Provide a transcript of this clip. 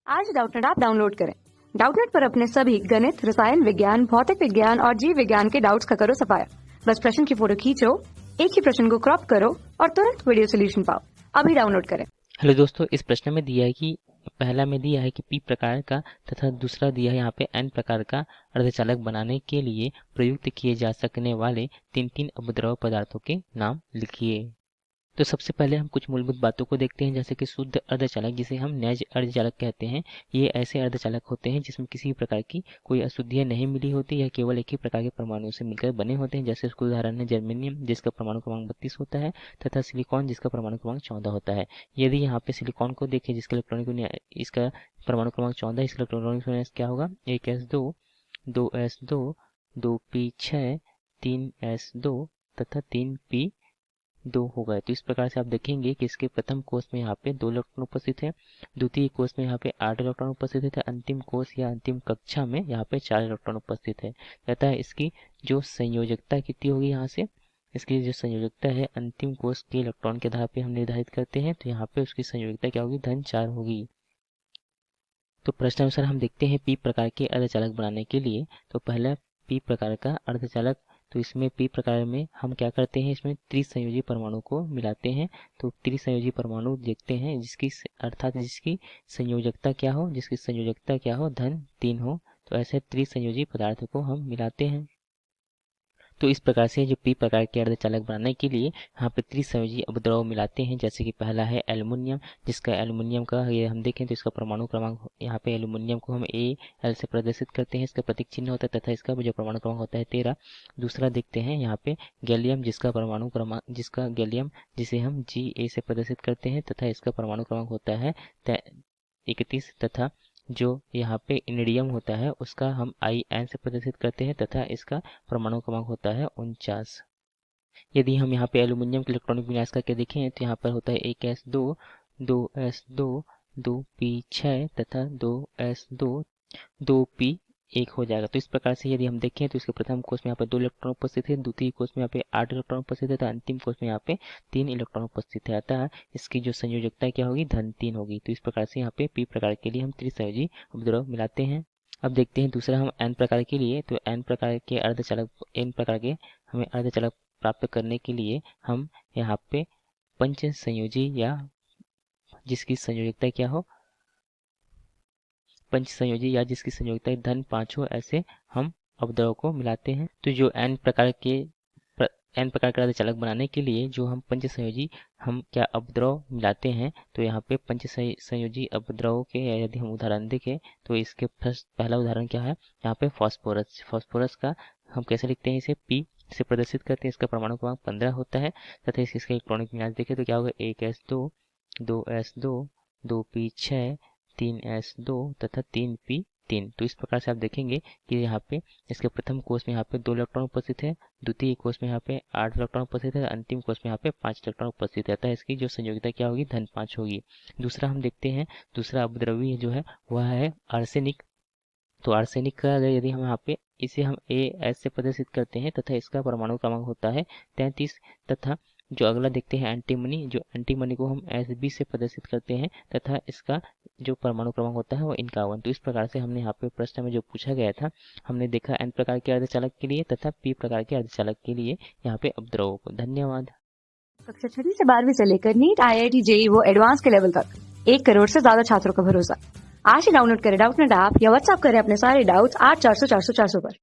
आज Doubtnut app download करें। Doubtnut पर अपने सभी गणित, रसायन विज्ञान, भौतिक विज्ञान और जीव विज्ञान के डाउट्स का करो सफाया। बस प्रश्न की फोटो खींचो, एक ही प्रश्न को क्रॉप करो और तुरंत वीडियो सोल्यूशन पाओ। अभी डाउनलोड करें। हेलो दोस्तों, इस प्रश्न में दिया है कि पहला में दिया है कि पी प्रकार का तथा दूसरा दिया है यहाँ पे एन प्रकार का अर्धचालक बनाने के लिए प्रयुक्त किए जा सकने वाले तीन तीन अपद्रव पदार्थों के नाम लिखिए। तो सबसे पहले हम कुछ मूलभूत बातों को देखते हैं, जैसे कि शुद्ध अर्धचालक जिसे हम नैज अर्धचालक कहते हैं। ये ऐसे अर्धचालक होते हैं जिसमें किसी भी प्रकार की कोई अशुद्धियां नहीं मिली होती, या केवल एक ही प्रकार के परमाणुओं से मिलकर बने होते हैं। जैसे उसका उदाहरण है जर्मेनियम, जिसका परमाणु क्रमांक 32 होता है, तथा सिलिकॉन, जिसका परमाणु क्रमांक 14 होता है। यदि यहाँ पे सिलिकॉन को देखें, जिसका इलेक्ट्रॉनिक इसका परमाणु क्रमांक 14, इसका इलेक्ट्रॉनिक क्या होगा 1s2, 2s2, 2p6, 3s2 तथा 3p2 होगा। तो इस प्रकार से आप देखेंगे कि इसके प्रथम कोष में यहाँ पे 2 इलेक्ट्रॉन उपस्थित है, द्वितीय कोष में यहाँ पे 8 इलेक्ट्रॉन उपस्थित है, अंतिम कोष या अंतिम कक्षा में यहाँ पे 4 इलेक्ट्रॉन उपस्थित है। तथा इसकी जो संयोजकता कितनी होगी, यहाँ से इसकी जो संयोजकता है अंतिम कोष के इलेक्ट्रॉन के आधार पे हम निर्धारित करते हैं। तो यहाँ पे उसकी संयोजकता क्या होगी, धन 4 होगी। तो प्रश्नानुसार हम देखते हैं पी प्रकार के अर्धचालक बनाने के लिए। तो पहला पी प्रकार का अर्धचालक, तो इसमें पी प्रकार में हम क्या करते हैं, इसमें त्रिसंयोजी परमाणु को मिलाते हैं। तो त्रिसंयोजी परमाणु देखते हैं जिसकी अर्थात जिसकी संयोजकता क्या हो, धन 3 हो। तो ऐसे त्रिसंयोजी पदार्थ को हम मिलाते हैं। तो इस प्रकार से जो पी प्रकार के अर्धचालक बनाने के लिए यहाँ पे त्रिसंयोजी अपद्रव मिलाते हैं। जैसे कि पहला है एल्युमिनियम, जिसका एल्युमिनियम का ये हम देखें तो इसका परमाणु क्रमांक, यहाँ पे एल्युमिनियम को हम Al से प्रदर्शित करते हैं, इसका प्रतीक चिन्ह होता है तथा इसका जो परमाणु क्रमांक होता है 13। दूसरा देखते हैं यहाँ पे गैलियम, जिसका परमाणु क्रमांक जिसे हम Ga से प्रदर्शित करते हैं तथा इसका परमाणु क्रमांक होता है 31। तथा जो यहाँ पे इनेडियम होता है उसका हम In से प्रदर्शित करते हैं तथा इसका परमाणु क्रमांक होता है 49। यदि हम यहाँ पे एल्यूमिनियम के इलेक्ट्रॉनिक विन्यास करके देखें तो यहाँ पर होता है 1s2, 2s2, 2p6 तथा 2s2, 2p1 हो जाएगा। तो इस प्रकार से यदि हम देखें तो इसके प्रथम कोष में यहाँ पे 2 इलेक्ट्रॉन उपस्थित है, द्वितीय कोष में यहाँ पे 8 इलेक्ट्रॉन उपस्थित है, तो अंतिम कोष में यहाँ पे 3 इलेक्ट्रॉन उपस्थित है। अतः इसकी जो संयोजकता क्या होगी, धन 3 होगी। तो इस प्रकार से यहाँ पे पी प्रकार के लिए हम त्रिसंयोजी उपद्रव मिलाते हैं। अब देखते हैं दूसरा हम एन प्रकार के लिए। तो एन प्रकार के हमें अर्धचालक प्राप्त करने के लिए हम यहाँ पे पंच संयोजी या जिसकी संयोजकता क्या हो, पंच संयोजी या जिसकी संयोजकता धन 5 हो, ऐसे हम अपद्रव को मिलाते हैं। तो जो एन प्रकार का अर्धचालक बनाने के लिए जो हम पंच संयोजी हम क्या अपद्रव मिलाते हैं, तो यहाँ पे पंच संयोजी अपद्रव के यदि हम उदाहरण देखें तो इसके पहला उदाहरण क्या है, यहाँ पे फॉस्फोरस का हम कैसे लिखते हैं, इसे पी से प्रदर्शित करते हैं। इसका परमाणु क्रमांक 15 होता है तथा इसका इलेक्ट्रॉनिक विन्यास देखें तो क्या होगा 1s2, 2s2, 2p6, 3s2 तथा 3p3। तो इस प्रकार से आप देखेंगे कि यहाँ पे इसके प्रथम कोष में यहाँ पे 2 इलेक्ट्रॉन उपस्थित है, द्वितीय कोष में यहाँ पे 8 इलेक्ट्रॉन उपस्थित है, अंतिम कोष में यहाँ पे 5 इलेक्ट्रॉन उपस्थित रहता है। इसकी जो संयोजकता क्या होगी, धन 5 होगी। दूसरा हम देखते हैं, दूसरा अपद्रव्य जो है वह है आर्सेनिक। तो आर्सेनिक का यदि हम यहाँ पे इसे हम As से प्रदर्शित करते हैं तथा इसका परमाणु क्रमांक होता है 33। तथा जो अगला देखते हैं एंटीमनी, जो एंटीमनी को हम Sb से प्रदर्शित करते हैं तथा इसका जो परमाणु क्रमांक होता है वो 51। तो इस प्रकार से हमने यहाँ पे प्रश्न में जो पूछा गया था, हमने देखा एन प्रकार के अर्धचालक के लिए तथा पी प्रकार के अर्धचालक के लिए यहाँ पे अपद्रवों को। धन्यवाद। कक्षा 6 से 12वीं से लेकर नीट, IIT, JEE वो एडवांस के लेवल तक 1 करोड़ से ज्यादा छात्रों का भरोसा। आज ही डाउनलोड करें डाउटनेट ऐप या व्हाट्सएप करें अपने सारे डाउट्स 8400 400 400 पर।